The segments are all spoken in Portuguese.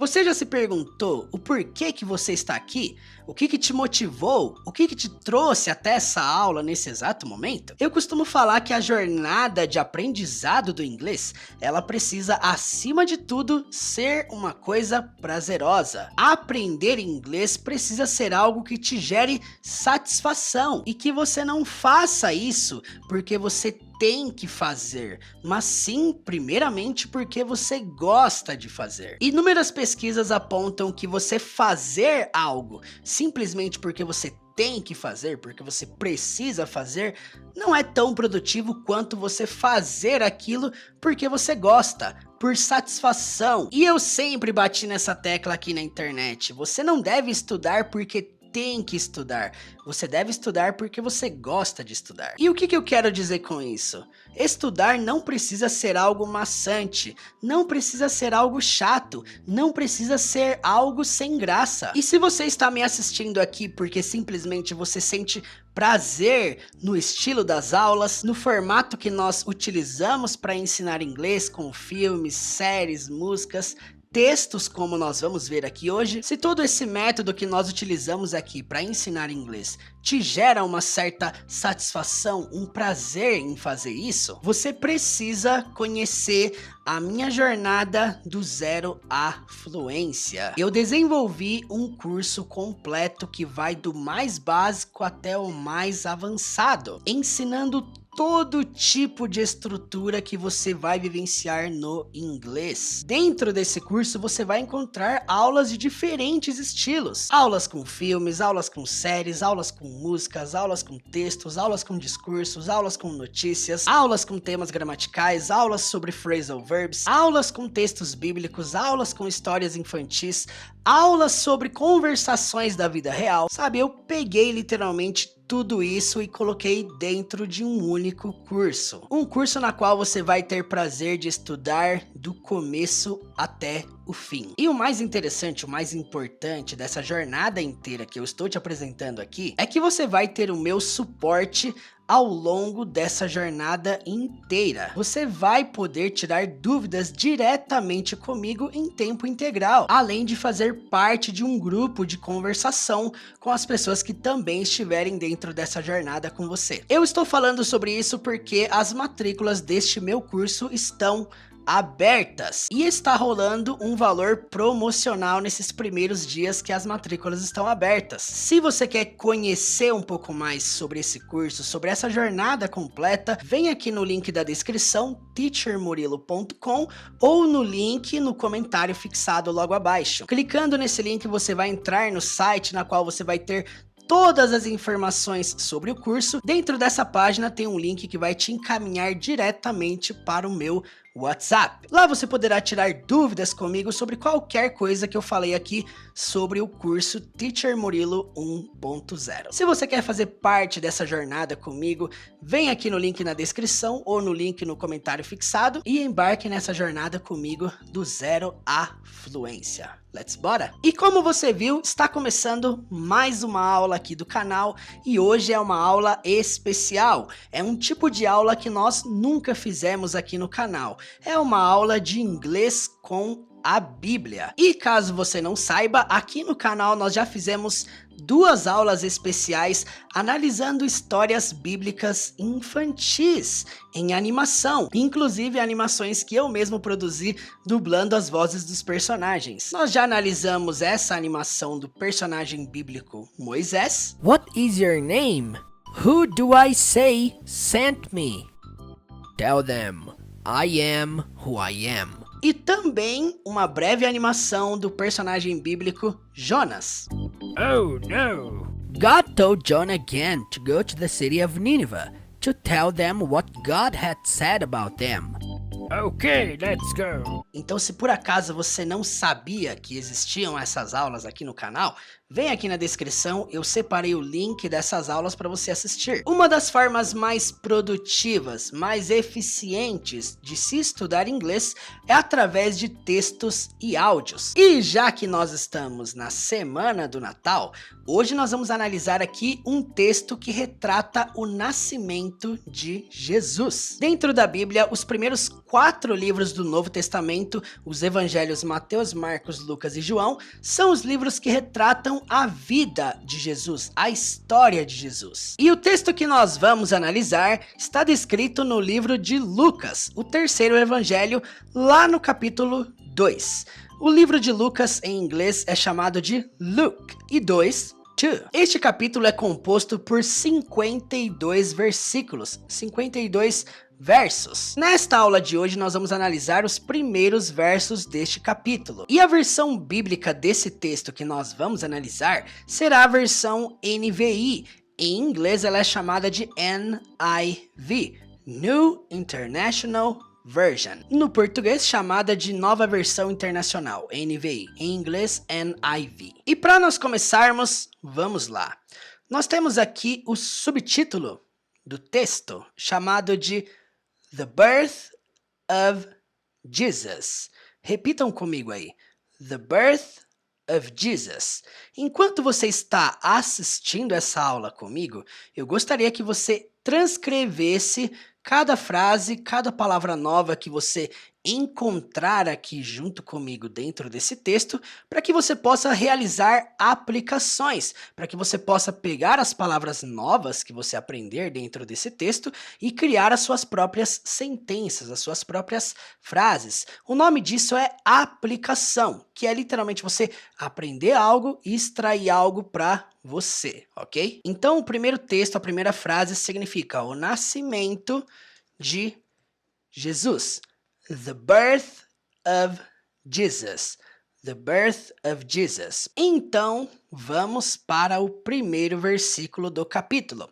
Você já se perguntou o porquê que você está aqui? O que te motivou? O que te trouxe até essa aula nesse exato momento? Eu costumo falar que a jornada de aprendizado do inglês, ela precisa, acima de tudo, ser uma coisa prazerosa. Aprender inglês precisa ser algo que te gere satisfação e que você não faça isso porque você tem que fazer, mas sim, primeiramente, porque você gosta de fazer. Inúmeras pesquisas apontam que você fazer algo simplesmente porque você tem que fazer, porque você precisa fazer, não é tão produtivo quanto você fazer aquilo porque você gosta, por satisfação. E eu sempre bati nessa tecla aqui na internet. Você não deve estudar porque tem que estudar. Você deve estudar porque você gosta de estudar. E o que eu quero dizer com isso? Estudar não precisa ser algo maçante, não precisa ser algo chato, não precisa ser algo sem graça. E se você está me assistindo aqui porque simplesmente você sente prazer no estilo das aulas, no formato que nós utilizamos para ensinar inglês, com filmes, séries, músicas, textos, como nós vamos ver aqui hoje, se todo esse método que nós utilizamos aqui para ensinar inglês te gera uma certa satisfação, um prazer em fazer isso, você precisa conhecer a minha jornada do zero à fluência. Eu desenvolvi um curso completo que vai do mais básico até o mais avançado, ensinando todo tipo de estrutura que você vai vivenciar no inglês. Dentro desse curso você vai encontrar aulas de diferentes estilos. Aulas com filmes, aulas com séries, aulas com músicas, aulas com textos, aulas com discursos, aulas com notícias, aulas com temas gramaticais, aulas sobre phrasal verbs, aulas com textos bíblicos, aulas com histórias infantis, aulas sobre conversações da vida real. Sabe, eu peguei literalmente tudo isso e coloquei dentro de um único curso. Um curso na qual você vai ter prazer de estudar do começo até o fim. E o mais interessante, o mais importante dessa jornada inteira que eu estou te apresentando aqui, é que você vai ter o meu suporte ao longo dessa jornada inteira. Você vai poder tirar dúvidas diretamente comigo em tempo integral, além de fazer parte de um grupo de conversação com as pessoas que também estiverem dentro dessa jornada com você. Eu estou falando sobre isso porque as matrículas deste meu curso estão abertas e está rolando um valor promocional nesses primeiros dias que as matrículas estão abertas. Se você quer conhecer um pouco mais sobre esse curso, sobre essa jornada completa, vem aqui no link da descrição, teachermurilo.com, ou no link no comentário fixado logo abaixo. Clicando nesse link você vai entrar no site na qual você vai ter todas as informações sobre o curso. Dentro dessa página tem um link que vai te encaminhar diretamente para o meu WhatsApp. Lá você poderá tirar dúvidas comigo sobre qualquer coisa que eu falei aqui sobre o curso Teacher Murilo 1.0. Se você quer fazer parte dessa jornada comigo, vem aqui no link na descrição ou no link no comentário fixado e embarque nessa jornada comigo do zero à fluência. Let's bora? E como você viu, está começando mais uma aula aqui do canal e hoje é uma aula especial. É um tipo de aula que nós nunca fizemos aqui no canal. É uma aula de inglês com a Bíblia. E caso você não saiba, aqui no canal nós já fizemos duas aulas especiais analisando histórias bíblicas infantis em animação, inclusive animações que eu mesmo produzi dublando as vozes dos personagens. Nós já analisamos essa animação do personagem bíblico Moisés. What is your name? Who do I say sent me? Tell them, I am who I am. E também uma breve animação do personagem bíblico Jonas. Oh no! God told Jonah again to go to the city of Nineveh to tell them what God had said about them. Okay, let's go. Então, se por acaso você não sabia que existiam essas aulas aqui no canal, vem aqui na descrição, eu separei o link dessas aulas para você assistir. Uma das formas mais produtivas, mais eficientes de se estudar inglês é através de textos e áudios. E já que nós estamos na semana do Natal, hoje nós vamos analisar aqui um texto que retrata o nascimento de Jesus. Dentro da Bíblia, os primeiros 4 livros do Novo Testamento, os evangelhos Mateus, Marcos, Lucas e João, são os livros que retratam a vida de Jesus, a história de Jesus. E o texto que nós vamos analisar está descrito no livro de Lucas, o terceiro evangelho, lá no capítulo 2. O livro de Lucas em inglês é chamado de Luke e 2. Este capítulo é composto por 52 versículos, 52 versos. Nesta aula de hoje nós vamos analisar os primeiros versos deste capítulo. E a versão bíblica desse texto que nós vamos analisar será a versão NVI. Em inglês ela é chamada de NIV, New International Version. No português, chamada de Nova Versão Internacional, NVI. Em inglês, NIV. E para nós começarmos, vamos lá. Nós temos aqui o subtítulo do texto, chamado de The Birth of Jesus. Repitam comigo aí. The Birth of Jesus. Enquanto você está assistindo essa aula comigo, eu gostaria que você transcrevesse cada frase, cada palavra nova que você encontrar aqui junto comigo dentro desse texto, para que você possa realizar aplicações, para que você possa pegar as palavras novas que você aprender dentro desse texto e criar as suas próprias sentenças, as suas próprias frases. O nome disso é aplicação, que é literalmente você aprender algo e extrair algo para você, ok? Então, o primeiro texto, a primeira frase significa o nascimento de Jesus. The birth of Jesus. The birth of Jesus. Então, vamos para o primeiro versículo do capítulo.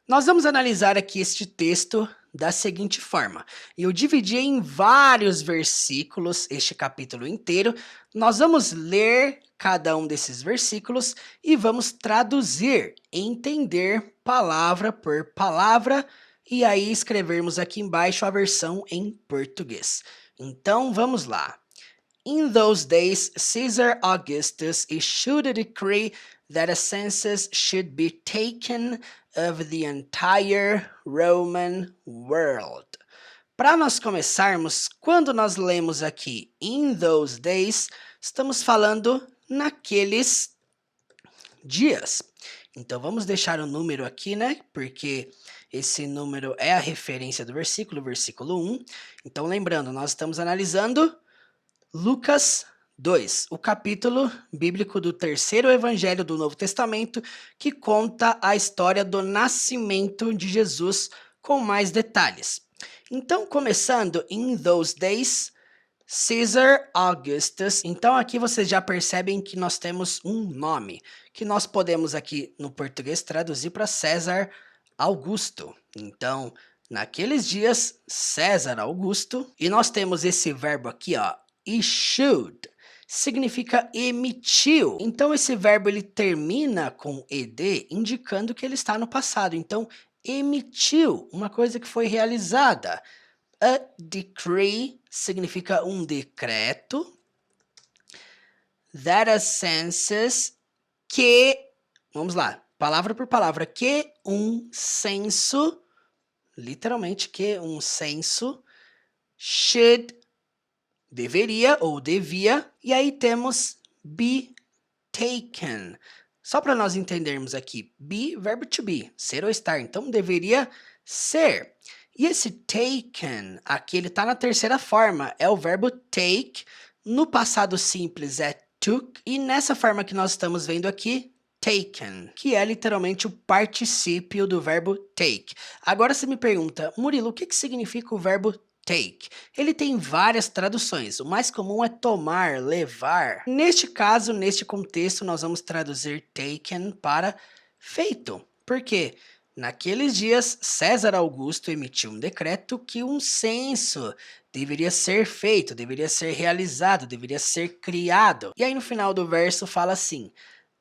Nós vamos analisar aqui este texto da seguinte forma. Eu dividi em vários versículos este capítulo inteiro. Nós vamos ler cada um desses versículos e vamos traduzir, entender palavra por palavra e aí escrevermos aqui embaixo a versão em português. Então vamos lá. In those days, Caesar Augustus issued a decree that a census should be taken of the entire Roman world. Para nós começarmos, quando nós lemos aqui in those days, estamos falando naqueles dias. Então vamos deixar o número aqui, né? Porque esse número é a referência do versículo 1. Então lembrando, nós estamos analisando Lucas 2, o capítulo bíblico do terceiro evangelho do Novo Testamento, que conta a história do nascimento de Jesus com mais detalhes. Então, começando, in those days, Caesar Augustus. Então, aqui vocês já percebem que nós temos um nome, que nós podemos aqui no português traduzir para César Augusto. Então, naqueles dias, César Augusto, e nós temos esse verbo aqui, ó, issued, significa emitiu. Então esse verbo ele termina com ed, indicando que ele está no passado. Então emitiu, uma coisa que foi realizada. A decree significa um decreto. That a census, que, vamos lá, palavra por palavra, que um censo, literalmente que um censo, should, deveria ou devia, e aí temos be taken. Só para nós entendermos aqui, be, verbo to be, ser ou estar, então deveria ser. E esse taken, aqui ele está na terceira forma, é o verbo take, no passado simples é took, e nessa forma que nós estamos vendo aqui, taken, que é literalmente o particípio do verbo take. Agora você me pergunta, Murilo, o que significa o verbo take? Ele tem várias traduções, o mais comum é tomar, levar. Neste caso, neste contexto, nós vamos traduzir taken para feito. Por quê? Naqueles dias, César Augusto emitiu um decreto que um censo deveria ser feito, deveria ser realizado, deveria ser criado. E aí no final do verso fala assim,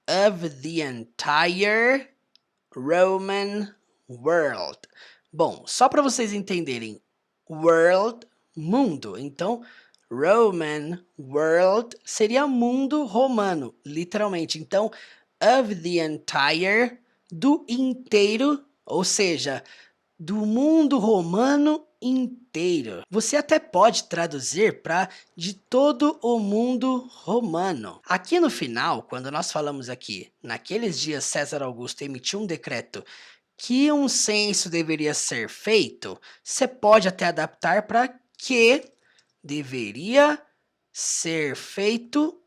of the entire Roman world. Bom, só para vocês entenderem, world, mundo. Então, Roman world seria mundo romano, literalmente. Então, of the entire, do inteiro, ou seja, do mundo romano inteiro. Você até pode traduzir para de todo o mundo romano. Aqui no final, quando nós falamos aqui, naqueles dias César Augusto emitiu um decreto que um censo deveria ser feito, você pode até adaptar para que deveria ser feito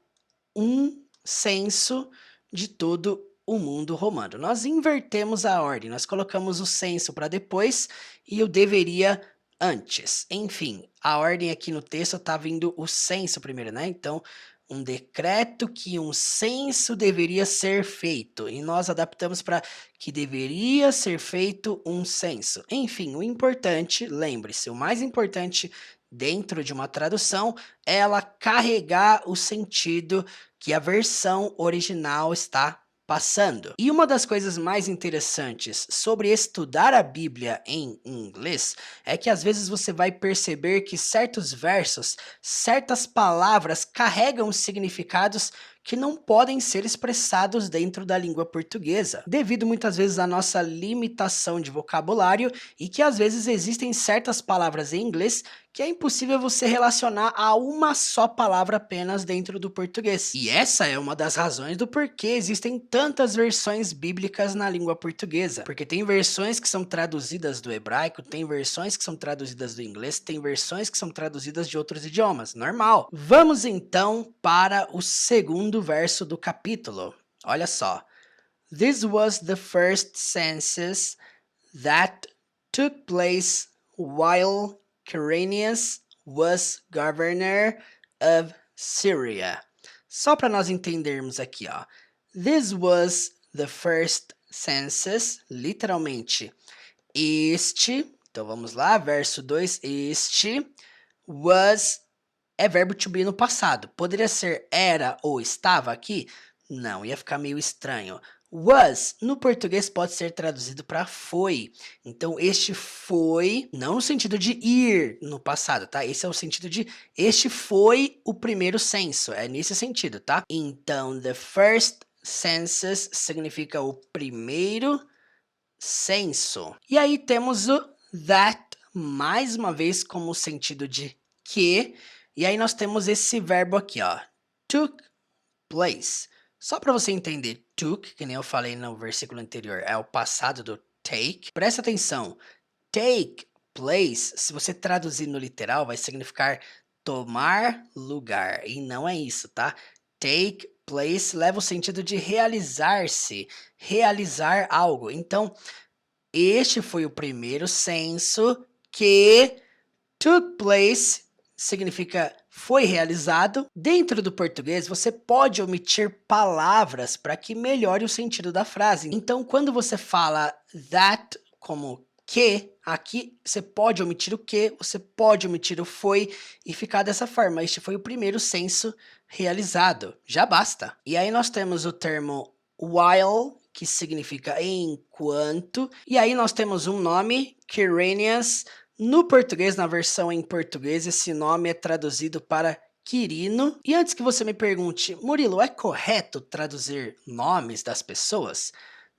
um censo de todo o mundo romano. Nós invertemos a ordem, nós colocamos o censo para depois e o deveria antes. Enfim, a ordem aqui no texto está vindo o censo primeiro, né? Então, um decreto que um censo deveria ser feito. E nós adaptamos para que deveria ser feito um censo. Enfim, o importante, lembre-se, o mais importante dentro de uma tradução é ela carregar o sentido que a versão original está passando. E uma das coisas mais interessantes sobre estudar a Bíblia em inglês é que às vezes você vai perceber que certos versos, certas palavras carregam significados que não podem ser expressados dentro da língua portuguesa, devido muitas vezes à nossa limitação de vocabulário e que às vezes existem certas palavras em inglês que é impossível você relacionar a uma só palavra apenas dentro do português. E essa é uma das razões do porquê existem tantas versões bíblicas na língua portuguesa, porque tem versões que são traduzidas do hebraico, tem versões que são traduzidas do inglês, tem versões que são traduzidas de outros idiomas, normal. Vamos então para o segundo verso do capítulo. Olha só. This was the first census that took place while Quirinius was governor of Syria. Só para nós entendermos aqui, ó. This was the first census, literalmente, este, então vamos lá, verso 2, este, was, é verbo to be no passado. Poderia ser era ou estava aqui? Não, ia ficar meio estranho. Was, no português, pode ser traduzido para foi. Então, este foi, não no sentido de ir no passado, tá? Esse é o sentido de este foi o primeiro censo. É nesse sentido, tá? Então, the first census significa o primeiro censo. E aí temos o that, mais uma vez, como sentido de que. E aí nós temos esse verbo aqui, ó. Took place. Só para você entender, took, que nem eu falei no versículo anterior, é o passado do take. Presta atenção, take place, se você traduzir no literal, vai significar tomar lugar. E não é isso, tá? Take place leva o sentido de realizar-se, realizar algo. Então, este foi o primeiro censo que took place significa foi realizado. Dentro do português, você pode omitir palavras para que melhore o sentido da frase. Então, quando você fala that como que, aqui você pode omitir o que, você pode omitir o foi e ficar dessa forma. Este foi o primeiro censo realizado. Já basta. E aí nós temos o termo while, que significa enquanto. E aí nós temos um nome, Quirinius. No português, na versão em português, esse nome é traduzido para Quirino. E antes que você me pergunte, Murilo, é correto traduzir nomes das pessoas?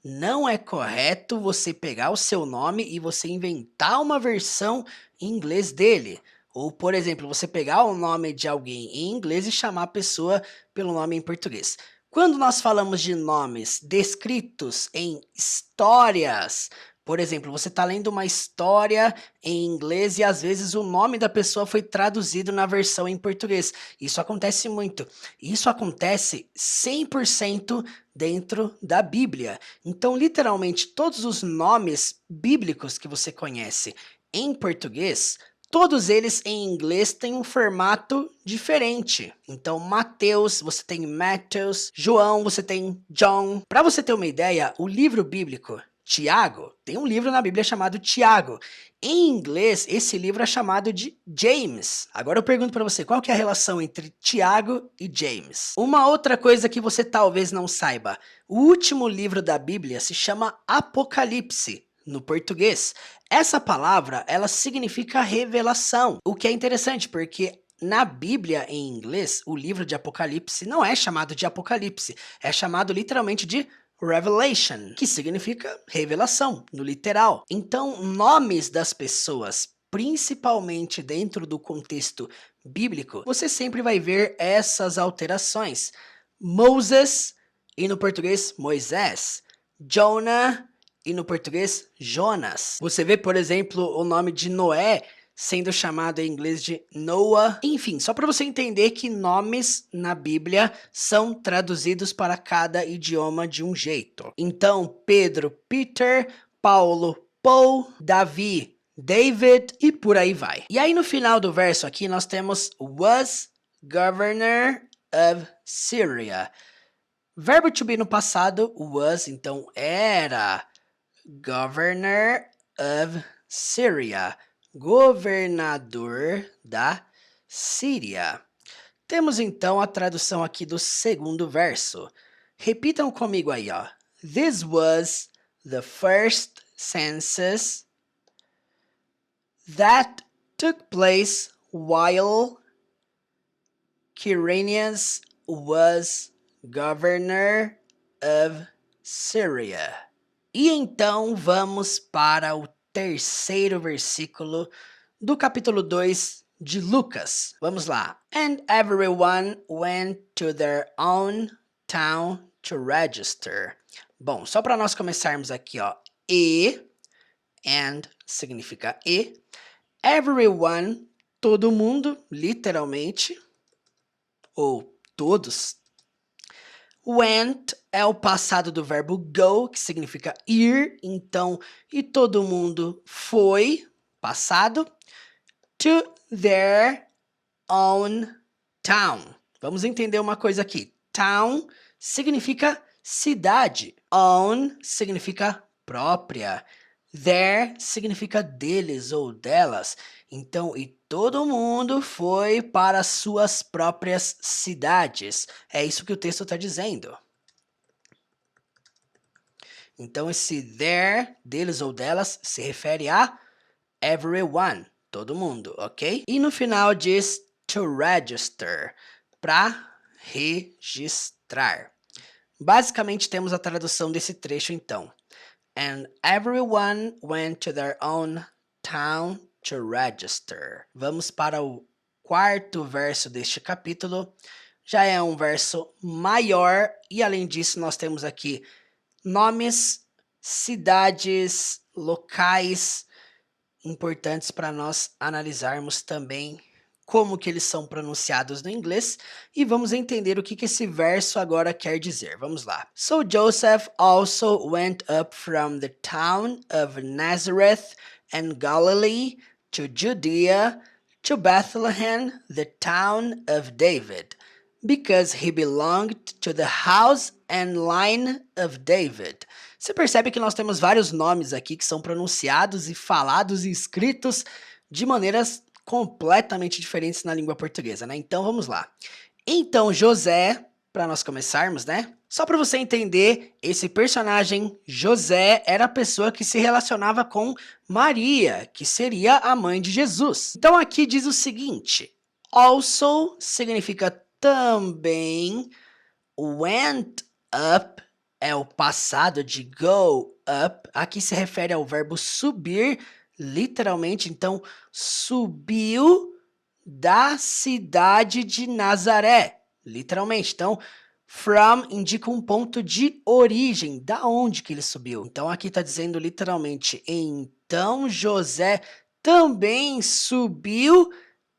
Não é correto você pegar o seu nome e você inventar uma versão em inglês dele. Ou, por exemplo, você pegar o nome de alguém em inglês e chamar a pessoa pelo nome em português. Quando nós falamos de nomes descritos em histórias, por exemplo, você está lendo uma história em inglês e às vezes o nome da pessoa foi traduzido na versão em português. Isso acontece muito. Isso acontece 100% dentro da Bíblia. Então, literalmente, todos os nomes bíblicos que você conhece em português, todos eles em inglês têm um formato diferente. Então, Mateus, você tem Matthews, João, você tem John. Para você ter uma ideia, o livro bíblico Tiago, tem um livro na Bíblia chamado Tiago. Em inglês, esse livro é chamado de James. Agora eu pergunto para você, qual que é a relação entre Tiago e James? Uma outra coisa que você talvez não saiba, o último livro da Bíblia se chama Apocalipse, no português. Essa palavra, ela significa revelação, o que é interessante porque na Bíblia em inglês, o livro de Apocalipse não é chamado de Apocalipse, é chamado literalmente de Revelation, que significa revelação, no literal. Então, nomes das pessoas principalmente dentro do contexto bíblico, você sempre vai ver essas alterações. Moses e no português Moisés. Jonah e no português Jonas. Você vê, por exemplo, o nome de Noé sendo chamado em inglês de Noah. Enfim, só para você entender que nomes na Bíblia são traduzidos para cada idioma de um jeito. Então, Pedro, Peter, Paulo, Paul, Davi, David e por aí vai. E aí no final do verso aqui nós temos was governor of Syria. Verbo to be no passado, was, então era governor of Syria, governador da Síria. Temos então a tradução aqui do segundo verso. Repitam comigo aí, ó. This was the first census that took place while Quirinius was governor of Syria. E então vamos para o terceiro versículo do capítulo 2 de Lucas. Vamos lá. And everyone went to their own town to register. Bom, só para nós começarmos aqui, ó. And significa e. Everyone, todo mundo, literalmente, ou todos. Went é o passado do verbo go, que significa ir, então, e todo mundo foi, passado, to their own town. Vamos entender uma coisa aqui. Town significa cidade. Own significa própria. Their significa deles ou delas. Então, e todo mundo foi para suas próprias cidades. É isso que o texto está dizendo. Então, esse their, deles ou delas, se refere a everyone, todo mundo, ok? E no final diz to register, para registrar. Basicamente, temos a tradução desse trecho, então. And everyone went to their own town to register. Vamos para o quarto verso deste capítulo. Já é um verso maior e, além disso, nós temos aqui nomes, cidades, locais importantes para nós analisarmos também como que eles são pronunciados no inglês e vamos entender o que esse verso agora quer dizer. Vamos lá. So Joseph also went up from the town of Nazareth and Galilee to Judea to Bethlehem, the town of David, because he belonged to the house and line of David. Você percebe que nós temos vários nomes aqui que são pronunciados e falados e escritos de maneiras completamente diferentes na língua portuguesa, né? Então, vamos lá. Então, José, para nós começarmos, né? Só para você entender, esse personagem, José, era a pessoa que se relacionava com Maria, que seria a mãe de Jesus. Então, aqui diz o seguinte, also significa também, went up é o passado de go up, aqui se refere ao verbo subir, literalmente, então, subiu da cidade de Nazaré, literalmente. Então, from indica um ponto de origem, da onde que ele subiu. Então, aqui está dizendo literalmente, então José também subiu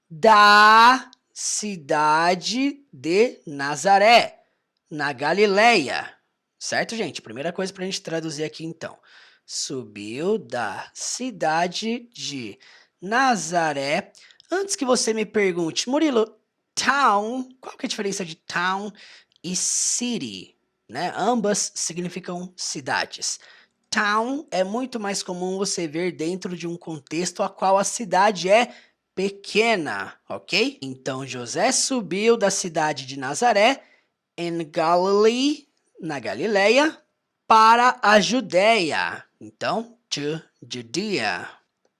da cidade de Nazaré, na Galileia. Certo, gente? Primeira coisa para a gente traduzir aqui, então. Subiu da cidade de Nazaré. Antes que você me pergunte, Murilo, town, qual que é a diferença de town e city? Né? Ambas significam cidades. Town é muito mais comum você ver dentro de um contexto a qual a cidade é pequena, ok? Então, José subiu da cidade de Nazaré, em Galilee, na Galileia, para a Judéia. Então, to Judea.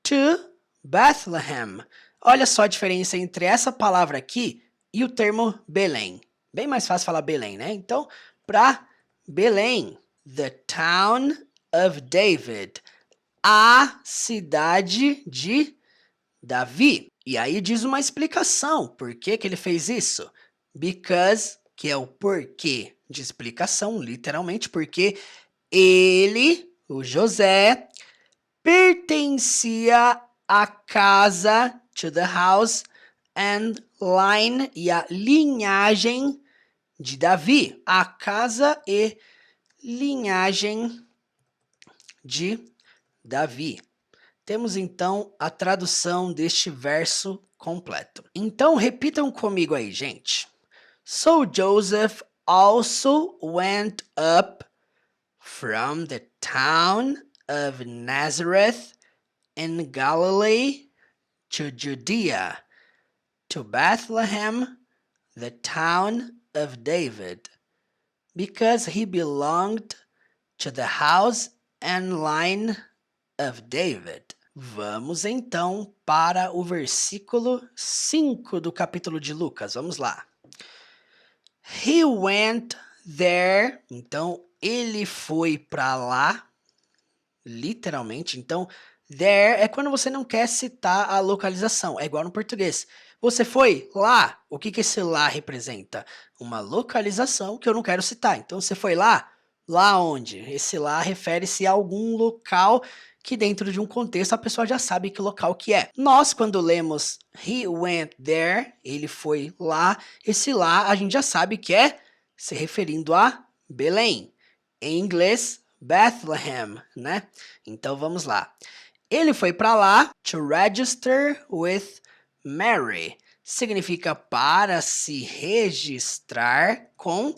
To Bethlehem. Olha só a diferença entre essa palavra aqui e o termo Belém. Bem mais fácil falar Belém, né? Então, para Belém. The town of David. A cidade de Davi. E aí diz uma explicação, por que que ele fez isso? Because, que é o porquê de explicação, literalmente, porque ele, o José, pertencia à casa, to the house, and line, e a linhagem de Davi. A casa e linhagem de Davi. Temos então a tradução deste verso completo. Então repitam comigo aí, gente. So Joseph also went up from the town of Nazareth in Galilee to Judea, to Bethlehem, the town of David, because he belonged to the house and line of David. Vamos então para o versículo 5 do capítulo de Lucas. Vamos lá. He went there. Então, ele foi para lá. Literalmente. Então, there é quando você não quer citar a localização. É igual no português. Você foi lá. O que esse lá representa? Uma localização que eu não quero citar. Então, você foi lá? Lá onde? Esse lá refere-se a algum local que dentro de um contexto a pessoa já sabe que local que é. Nós, quando lemos he went there, ele foi lá, esse lá a gente já sabe que é se referindo a Belém. Em inglês, Bethlehem, né? Então vamos lá. Ele foi para lá to register with Mary. Significa para se registrar com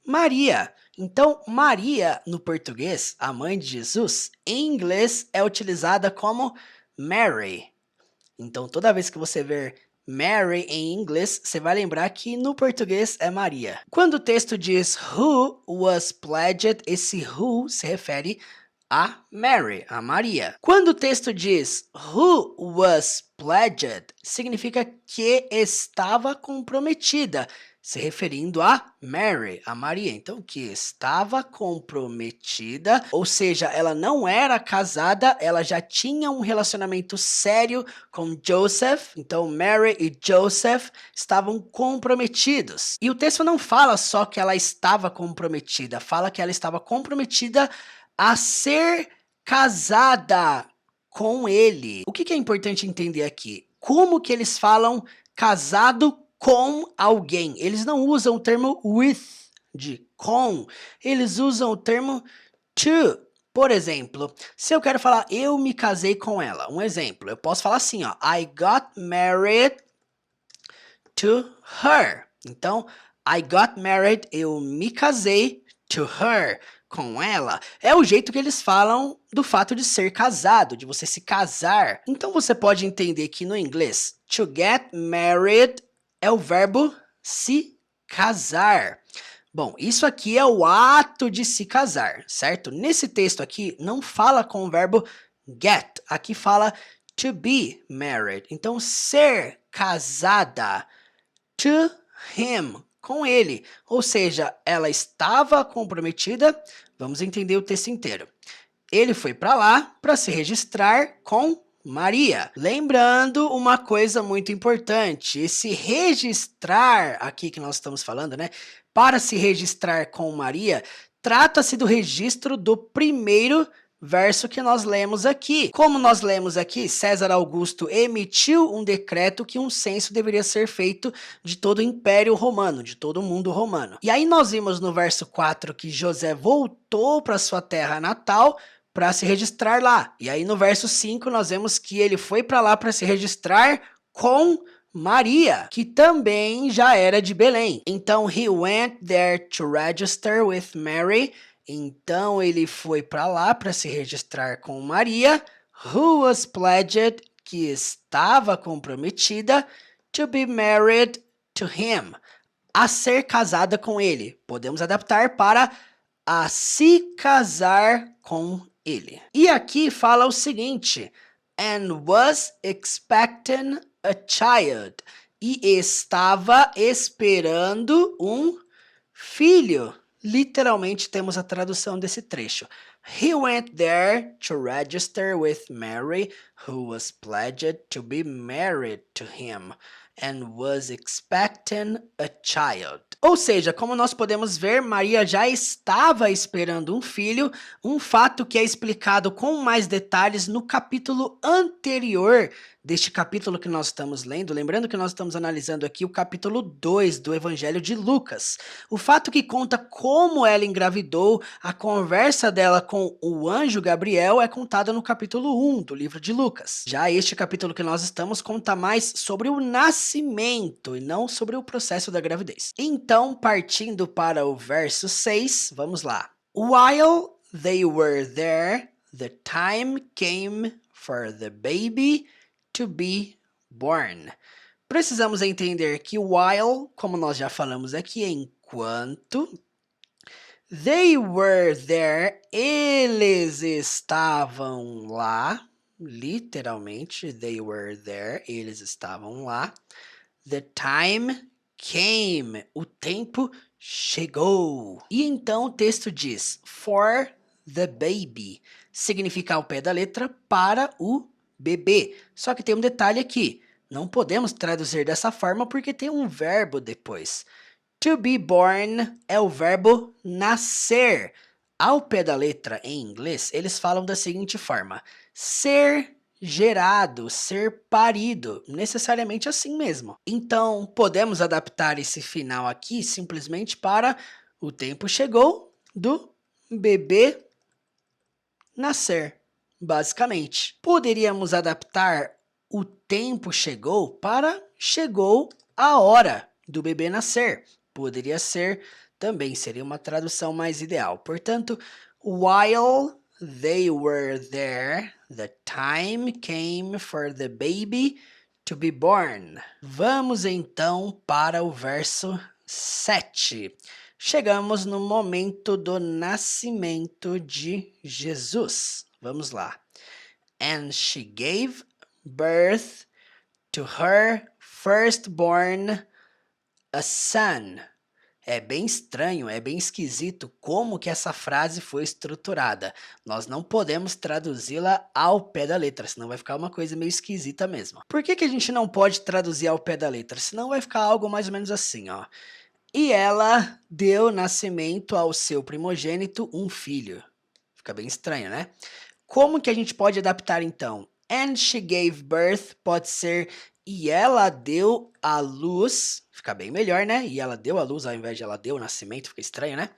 Maria. Então, Maria, no português, a mãe de Jesus, em inglês é utilizada como Mary. Então, toda vez que você ver Mary em inglês, você vai lembrar que no português é Maria. Quando o texto diz who was pledged, esse who se refere a Mary, a Maria. Quando o texto diz who was pledged, significa que estava comprometida, se referindo a Mary, a Maria. Então, que estava comprometida, ou seja, ela não era casada, ela já tinha um relacionamento sério com Joseph. Então, Mary e Joseph estavam comprometidos. E o texto não fala só que ela estava comprometida, fala que ela estava comprometida a ser casada com ele. O que é importante entender aqui? Como que eles falam casado com alguém? Eles não usam o termo with, de com. Eles usam o termo to. Por exemplo, se eu quero falar eu me casei com ela. Um exemplo, eu posso falar assim, ó. I got married to her. Então, I got married, eu me casei to her, com ela. É o jeito que eles falam do fato de ser casado, de você se casar. Então você pode entender que no inglês, to get married é o verbo se casar. Bom, isso aqui é o ato de se casar, certo? Nesse texto aqui não fala com o verbo get, aqui fala to be married. Então, ser casada, to him, com ele. Ou seja, ela estava comprometida. Vamos entender o texto inteiro. Ele foi para lá para se registrar com Maria. Lembrando uma coisa muito importante. Esse registrar aqui que nós estamos falando, né? Para se registrar com Maria, trata-se do registro do primeiro verso que nós lemos aqui. Como nós lemos aqui, César Augusto emitiu um decreto que um censo deveria ser feito de todo o Império Romano, de todo o mundo romano. E aí nós vimos no verso 4 que José voltou para sua terra natal para se registrar lá. E aí no verso 5 nós vemos que ele foi para lá para se registrar com Maria, que também já era de Belém. Então, he went there to register with Mary. Então, ele foi para lá para se registrar com Maria, who was pledged, que estava comprometida, to be married to him, a ser casada com ele. Podemos adaptar para a se casar com ele. E aqui fala o seguinte, and was expecting a child, e estava esperando um filho. Literalmente temos a tradução desse trecho. He went there to register with Mary, who was pledged to be married to him, and was expecting a child. Ou seja, como nós podemos ver, Maria já estava esperando um filho, um fato que é explicado com mais detalhes no capítulo anterior deste capítulo que nós estamos lendo. Lembrando que nós estamos analisando aqui o capítulo 2 do Evangelho de Lucas. O fato que conta como ela engravidou, a conversa dela com o anjo Gabriel é contada no capítulo 1 do livro de Lucas. Já este capítulo que nós estamos conta mais sobre o nascimento e não sobre o processo da gravidez. Então, partindo para o verso 6, vamos lá. While they were there, the time came for the baby to be born. Precisamos entender que while, como nós já falamos aqui, é enquanto. They were there, eles estavam lá. Literalmente, they were there, eles estavam lá. The time came, o tempo chegou. E então o texto diz, for the baby, significa ao pé da letra, para o bebê. Só que tem um detalhe aqui, não podemos traduzir dessa forma porque tem um verbo depois. To be born é o verbo nascer. Ao pé da letra, em inglês, eles falam da seguinte forma, ser gerado, ser parido, necessariamente assim mesmo. Então, podemos adaptar esse final aqui simplesmente para o tempo chegou do bebê nascer, basicamente. Poderíamos adaptar o tempo chegou para chegou a hora do bebê nascer. Poderia ser também, seria uma tradução mais ideal. Portanto, while they were there, the time came for the baby to be born. Vamos então para o verso 7. Chegamos no momento do nascimento de Jesus. Vamos lá. And she gave birth to her firstborn, a son. É bem estranho, é bem esquisito como que essa frase foi estruturada. Nós não podemos traduzi-la ao pé da letra, senão vai ficar uma coisa meio esquisita mesmo. Por que a gente não pode traduzir ao pé da letra? Senão vai ficar algo mais ou menos assim, ó. E ela deu nascimento ao seu primogênito, um filho. Fica bem estranho, né? Como que a gente pode adaptar então? And she gave birth pode ser e ela deu à luz, fica bem melhor, né? E ela deu à luz ao invés de ela deu o nascimento, fica estranho, né?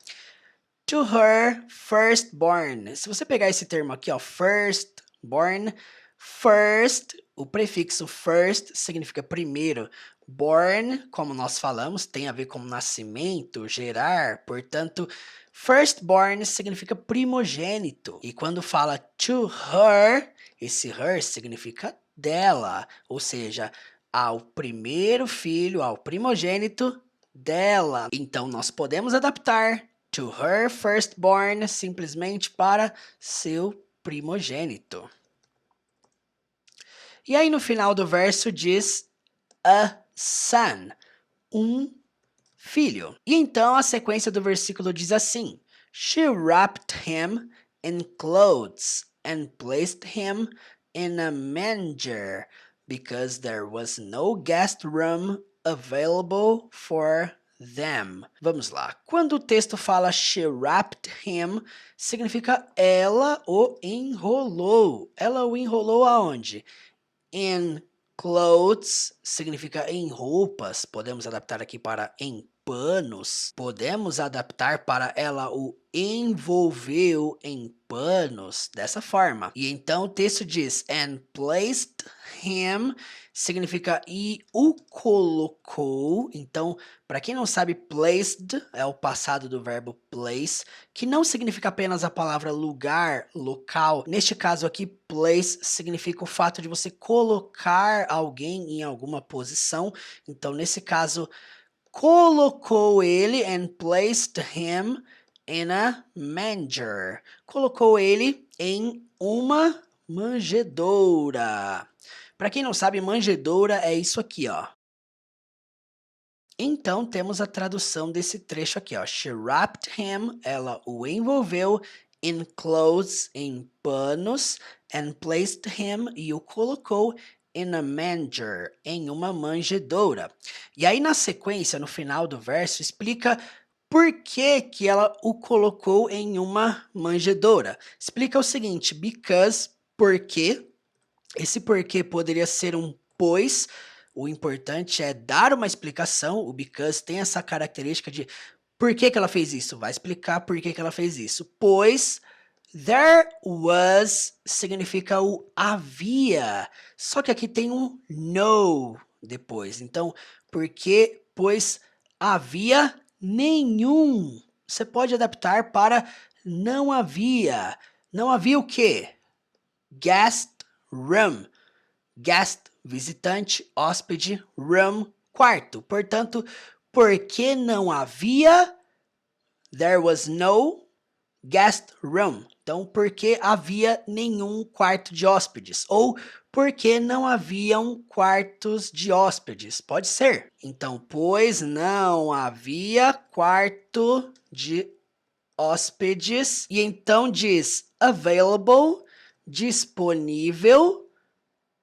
To her firstborn. Se você pegar esse termo aqui, ó, firstborn, first, o prefixo first significa primeiro. Born, como nós falamos, tem a ver com nascimento, gerar, portanto, firstborn significa primogênito. E quando fala to her, esse her significa dela, ou seja, ao primeiro filho, ao primogênito dela. Então, nós podemos adaptar to her firstborn simplesmente para seu primogênito. E aí no final do verso diz a son, um filho. E então a sequência do versículo diz assim, she wrapped him in clothes and placed him in a manger because there was no guest room available for them. Vamos lá. Quando o texto fala she wrapped him, significa ela o enrolou. Ela o enrolou aonde? In clothes significa em roupas. Podemos adaptar aqui para em panos. Podemos adaptar para ela o envolveu em panos dessa forma. E então o texto diz and placed him significa e o colocou. Então, para quem não sabe, placed é o passado do verbo place, que não significa apenas a palavra lugar, local. Neste caso aqui, place significa o fato de você colocar alguém em alguma posição. Então, nesse caso, colocou ele and placed him in a manger. Colocou ele em uma manjedoura. Para quem não sabe, manjedoura é isso aqui, ó. Então temos a tradução desse trecho aqui, ó. She wrapped him, ela o envolveu, in clothes, em panos, and placed him, e o colocou in a manger, em uma manjedoura. E aí na sequência, no final do verso, explica por que que ela o colocou em uma manjedoura. Explica o seguinte, because, porque, esse porquê poderia ser um pois. O importante é dar uma explicação. O because tem essa característica de por que que ela fez isso. Vai explicar por que que ela fez isso. Pois there was significa o havia. Só que aqui tem um no depois. Então, porque, pois havia nenhum. Você pode adaptar para não havia. Não havia o quê? Guest room. Guest, visitante, hóspede, room, quarto. Portanto, porque não havia, there was no guest room. Então, porque havia nenhum quarto de hóspedes. Ou porque não haviam quartos de hóspedes. Pode ser. Então, pois não havia quarto de hóspedes. E então diz available, disponível,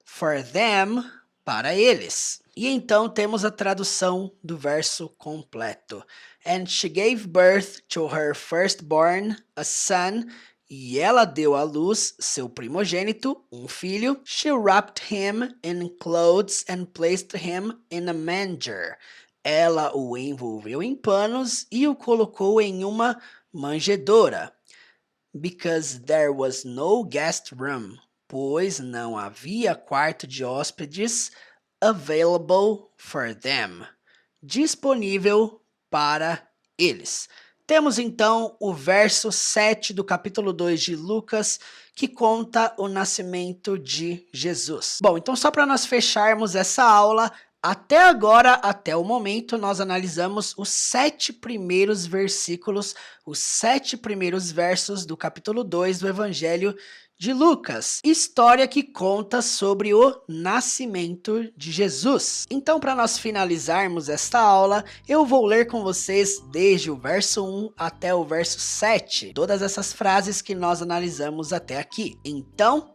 for them, para eles. E então temos a tradução do verso completo. And she gave birth to her firstborn, a son, e ela deu à luz seu primogênito, um filho. She wrapped him in clothes and placed him in a manger. Ela o envolveu em panos e o colocou em uma manjedoura. Because there was no guest room, pois não havia quarto de hóspedes available for them, disponível para eles. Temos então o verso 7 do capítulo 2 de Lucas, que conta o nascimento de Jesus. Bom, então só para nós fecharmos essa aula, até agora, até o momento, nós analisamos os 7 primeiros versículos, os 7 primeiros versos do capítulo 2 do Evangelho de Lucas, história que conta sobre o nascimento de Jesus. Então, para nós finalizarmos esta aula, eu vou ler com vocês desde o verso 1 até o verso 7, todas essas frases que nós analisamos até aqui. Então,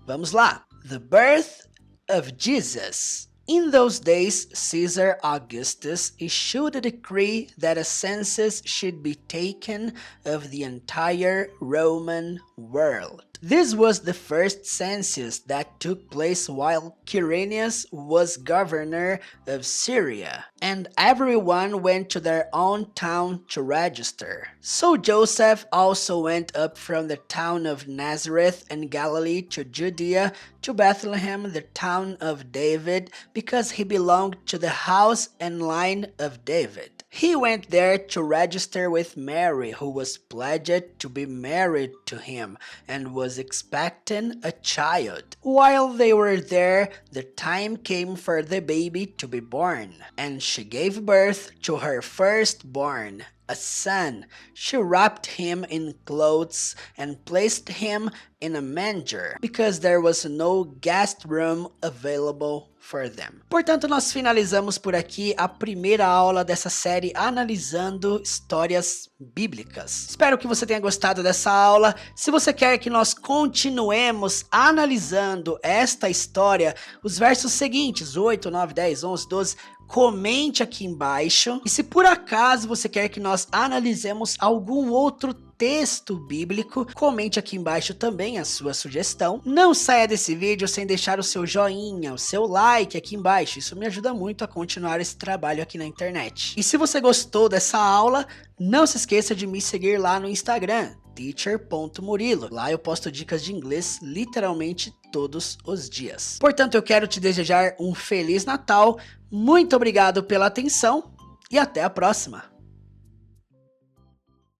vamos lá. The birth of Jesus. In those days, Caesar Augustus issued a decree that a census should be taken of the entire Roman world. This was the first census that took place while Quirinius was governor of Syria, and everyone went to their own town to register. So Joseph also went up from the town of Nazareth in Galilee to Judea, to Bethlehem, the town of David, because he belonged to the house and line of David. He went there to register with Mary, who was pledged to be married to him and was expecting a child. While they were there, the time came for the baby to be born, and she gave birth to her firstborn, a son. She wrapped him in clothes and placed him in a manger, because there was no guest room available for them. Portanto, nós finalizamos por aqui a primeira aula dessa série analisando histórias bíblicas. Espero que você tenha gostado dessa aula. Se você quer que nós continuemos analisando esta história, os versos seguintes, 8, 9, 10, 11, 12... comente aqui embaixo. E se por acaso você quer que nós analisemos algum outro texto bíblico, comente aqui embaixo também a sua sugestão. Não saia desse vídeo sem deixar o seu joinha, o seu like aqui embaixo. Isso me ajuda muito a continuar esse trabalho aqui na internet. E se você gostou dessa aula, não se esqueça de me seguir lá no Instagram, teacher.murilo. Lá eu posto dicas de inglês literalmente todos os dias. Portanto, eu quero te desejar um Feliz Natal, muito obrigado pela atenção e até a próxima!